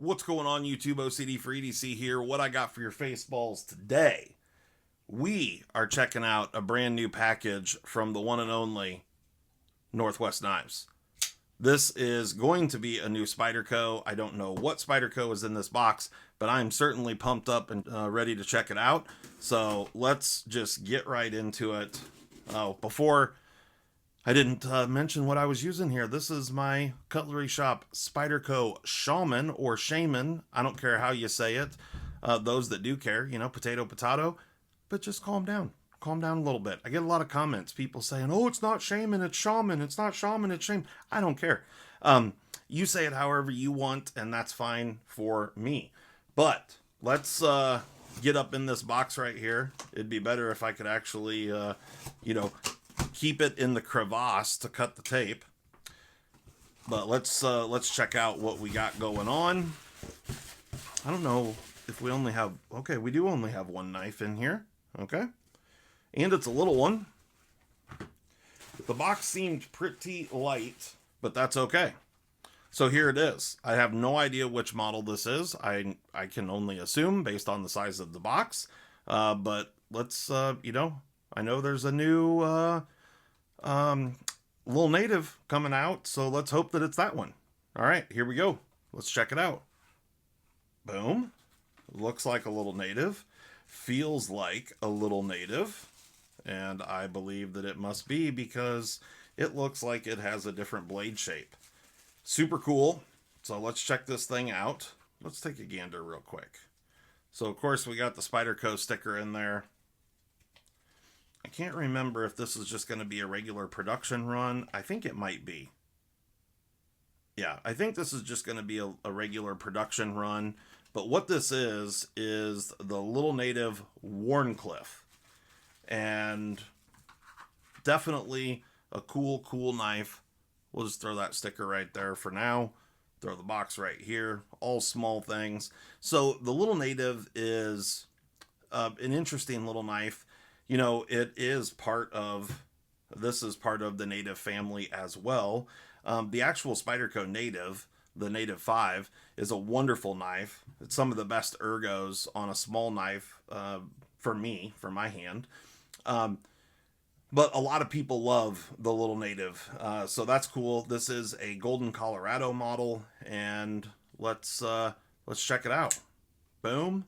What's going on, YouTube? OCD for EDC here. What I got for your face balls today, we are checking out a brand new package from the one and only Northwest Knives. This is going to be a new Spyderco. I don't know what Spyderco is in this box, but I'm certainly pumped up and ready to check it out. So let's just get right into it. Before I didn't mention what I was using here. This is my cutlery shop Spyderco Shaman or Shaman. I don't care how you say it. Those that do care, potato, potato. But just calm down. Calm down a little bit. I get a lot of comments. People saying, oh, it's not Shaman, it's Shaman. It's not Shaman, it's Shaman. I don't care. You say it however you want, and that's fine for me. But let's get up in this box right here. It'd be better if I could actually, keep it in the crevasse to cut the tape. But let's check out what we got going on. I don't know if we only have, okay, we do only have one knife in here. Okay. And it's a little one. The box seemed pretty light, but that's okay. So here it is. I have no idea which model this is. I can only assume based on the size of the box. But let's, I know there's a new little native coming out, so let's hope that it's that one. All right, here we go. Let's check it out. Boom. Looks like a little native. Feels like a little native. And I believe that it must be because it looks like it has a different blade shape. Super cool. So let's check this thing out. Let's take a gander real quick. So of course we got the Spyderco sticker in there. I can't remember if this is just going to be a regular production run. I think it might be. Yeah, I think this is just going to be a regular production run. But what this is the little native Wharncliffe. And definitely a cool knife. We'll just throw that sticker right there for now. Throw the box right here. All small things. So the little native is an interesting little knife. It is this is part of the native family as well. The actual Spyderco native, the native 5, is a wonderful knife. It's some of the best ergos on a small knife for me, for my hand. But a lot of people love the little native. So that's cool. This is a Golden Colorado model, and let's check it out. Boom.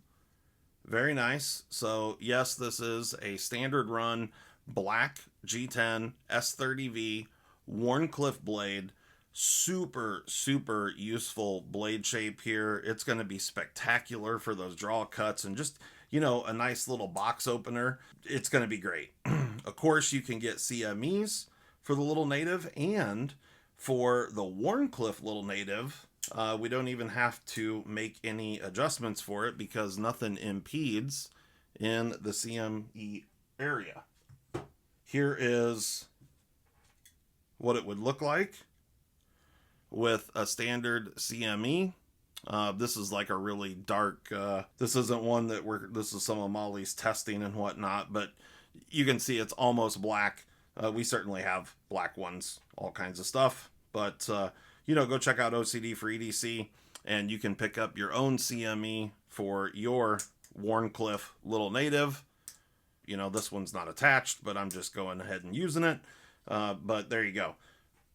Very nice. So yes, this is a standard run black G10 S30V Wharncliffe blade. Super useful blade shape here. It's going to be spectacular for those draw cuts and just, a nice little box opener. It's going to be great. Of course, you can get CMEs for the little native, and for the Wharncliffe little native, we don't even have to make any adjustments for it because nothing impedes in the CME area. Here is what it would look like with a standard CME. This is like a really dark, this isn't one that this is some of Molly's testing and whatnot, but you can see it's almost black. We certainly have black ones, all kinds of stuff, but go check out OCD for EDC, and you can pick up your own CME for your Wharncliffe little native. This one's not attached, but I'm just going ahead and using it. But there you go.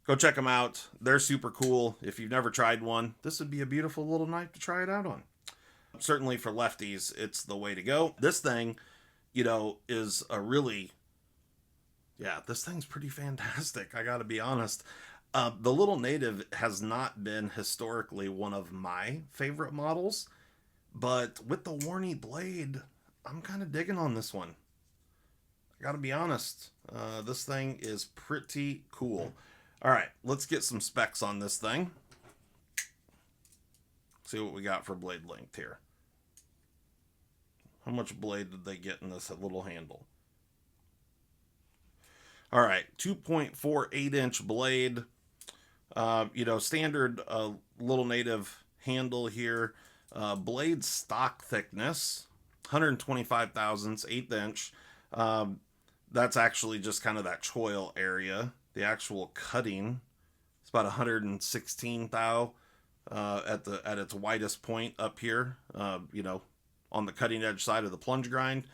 Go check them out. They're super cool. If you've never tried one, this would be a beautiful little knife to try it out on. Certainly for lefties, it's the way to go. This thing, is a really, this thing's pretty fantastic. I got to be honest. The little native has not been historically one of my favorite models, but with the Warny blade, I'm kind of digging on this one. I gotta be honest. This thing is pretty cool. All right, let's get some specs on this thing. See what we got for blade length here. How much blade did they get in this little handle? All right, 2.48 inch blade. Standard little native handle here. Blade stock thickness, 125 thousandths, 1/8 inch. That's actually just kind of that choil area. The actual cutting is about 116 thou. at its widest point up here, you know, on the cutting edge side of the plunge grind.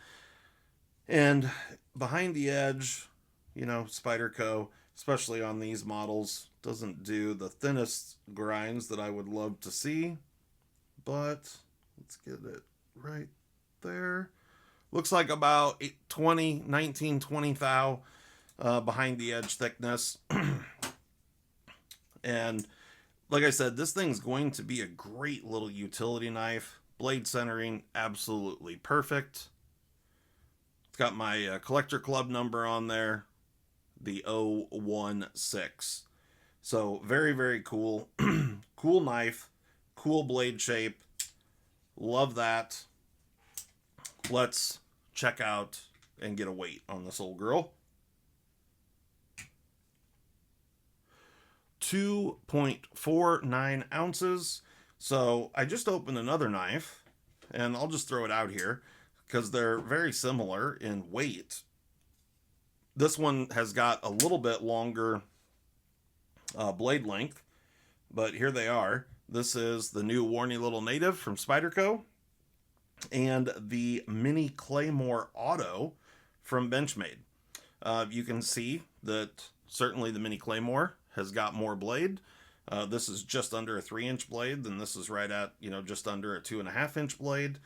And behind the edge, you know, Spyderco, especially on these models, doesn't do the thinnest grinds that I would love to see. But let's get it right there. Looks like about 19, 20 thou behind the edge thickness. And like I said, this thing's going to be a great little utility knife. Blade centering, absolutely perfect. It's got my collector club number on there, the 016. So very, very cool. Cool knife, cool blade shape. Love that. Let's check out and get a weight on this old girl. 2.49 ounces. So I just opened another knife, and I'll just throw it out here because they're very similar in weight. This one has got a little bit longer blade length, but here they are. This is the new Warny Little Native from Spyderco, and the Mini Claymore Auto from Benchmade. You can see that certainly the Mini Claymore has got more blade. This is just under a 3-inch blade, and this is right at, you know, just under a 2.5-inch blade.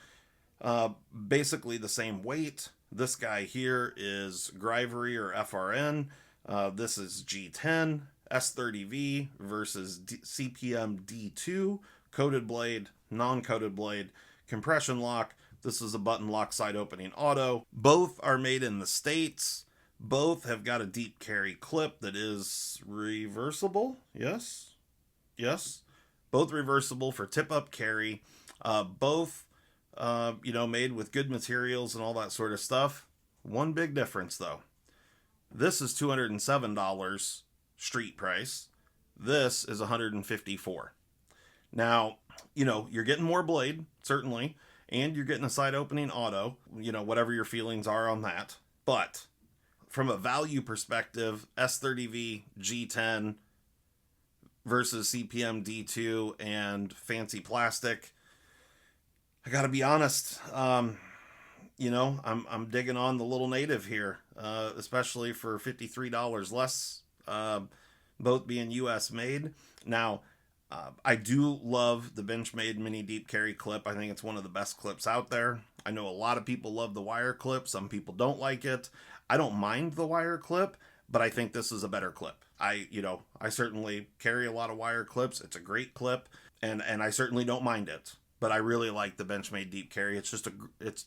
Basically the same weight. This guy here is Grivery or FRN. This is G10, S30V versus CPM D2, coated blade, non-coated blade, compression lock. This is a button lock side opening auto. Both are made in the States. Both have got a deep carry clip that is reversible. Yes. Both reversible for tip up carry. Both, you know, made with good materials and all that sort of stuff. One big difference though. This is $207 street price. This is $154. Now, you know, you're getting more blade, certainly, and you're getting a side opening auto, you know, whatever your feelings are on that. But from a value perspective, S30V G10 versus CPM D2 and fancy plastic, I gotta be honest, you know, I'm digging on the Little Native here, especially for $53 less, both being US made. Now, I do love the Benchmade Mini Deep Carry clip. I think it's one of the best clips out there. I know a lot of people love the wire clip. Some people don't like it. I don't mind the wire clip, but I think this is a better clip. I certainly carry a lot of wire clips. It's a great clip, and I certainly don't mind it. But I really like the Benchmade Deep Carry.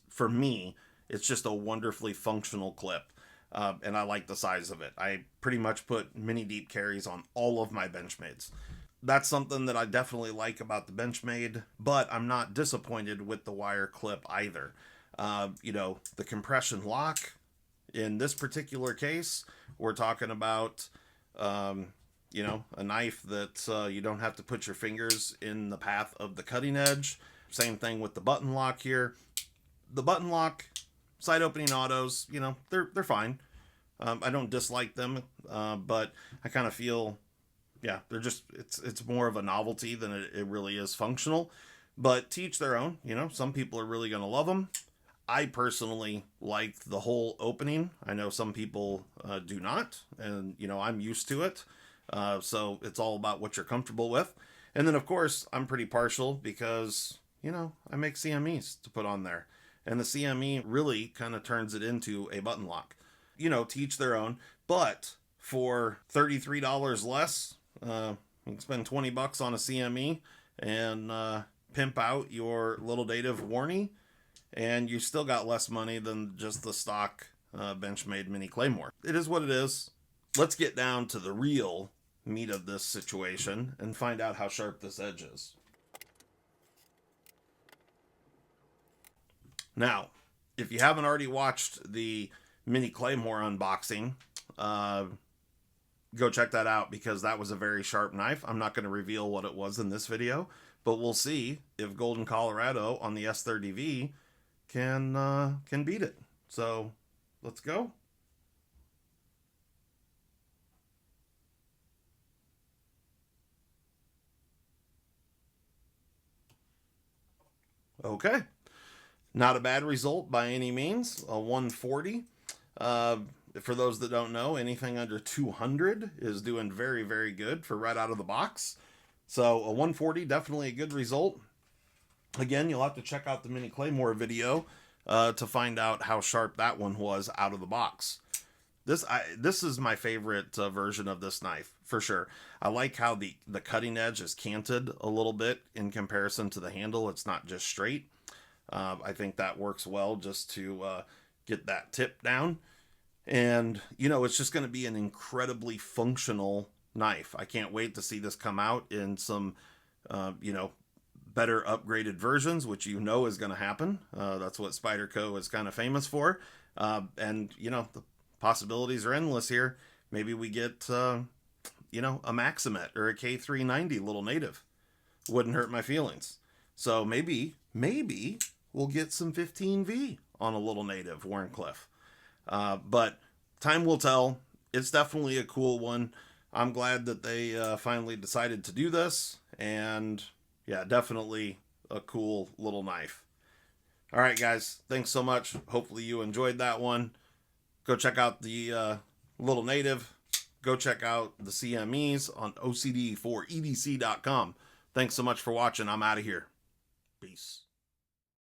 For me, it's just a wonderfully functional clip. And I like the size of it. I pretty much put mini deep carries on all of my Benchmades. That's something that I definitely like about the Benchmade, but I'm not disappointed with the wire clip either. You know, the compression lock, in this particular case, we're talking about, you know, a knife that you don't have to put your fingers in the path of the cutting edge. Same thing with the button lock here. The button lock, side opening autos, you know, they're fine. I don't dislike them, but I kind of feel, yeah, they're just, it's more of a novelty than it really is functional. But to each their own, you know, some people are really going to love them. I personally like the whole opening. I know some people do not, and, you know, I'm used to it. So it's all about what you're comfortable with. And then, of course, I'm pretty partial because, you know, I make CMEs to put on there. And the CME really kind of turns it into a button lock. You know, to each their own. But for $33 less, you can spend $20 on a CME and pimp out your Little Native Warny, and you still got less money than just the stock Benchmade Mini Claymore. It is what it is. Let's get down to the real meat of this situation and find out how sharp this edge is. Now, if you haven't already watched the Mini Claymore unboxing, go check that out because that was a very sharp knife. I'm not going to reveal what it was in this video, but we'll see if Golden Colorado on the S30V can beat it. So let's go. Okay. Not a bad result by any means. A 140. For those that don't know, anything under 200 is doing very, very good for right out of the box. So a 140, definitely a good result. Again, you'll have to check out the Mini Claymore video to find out how sharp that one was out of the box. This is my favorite version of this knife for sure. I like how the cutting edge is canted a little bit in comparison to the handle. It's not just straight. I think that works well just to get that tip down. And, you know, it's just going to be an incredibly functional knife. I can't wait to see this come out in some, you know, better upgraded versions, which you know is going to happen. That's what Spyderco is kind of famous for. And, you know, the possibilities are endless here. Maybe we get, you know, a Maximet or a K390 little native. Wouldn't hurt my feelings. So maybe we'll get some 15V on a little native Warncliffe. But time will tell. It's definitely a cool one. I'm glad that they finally decided to do this. And yeah, definitely a cool little knife. All right, guys. Thanks so much. Hopefully you enjoyed that one. Go check out the little native. Go check out the CMEs on OCD4EDC.com. Thanks so much for watching. I'm out of here. Peace.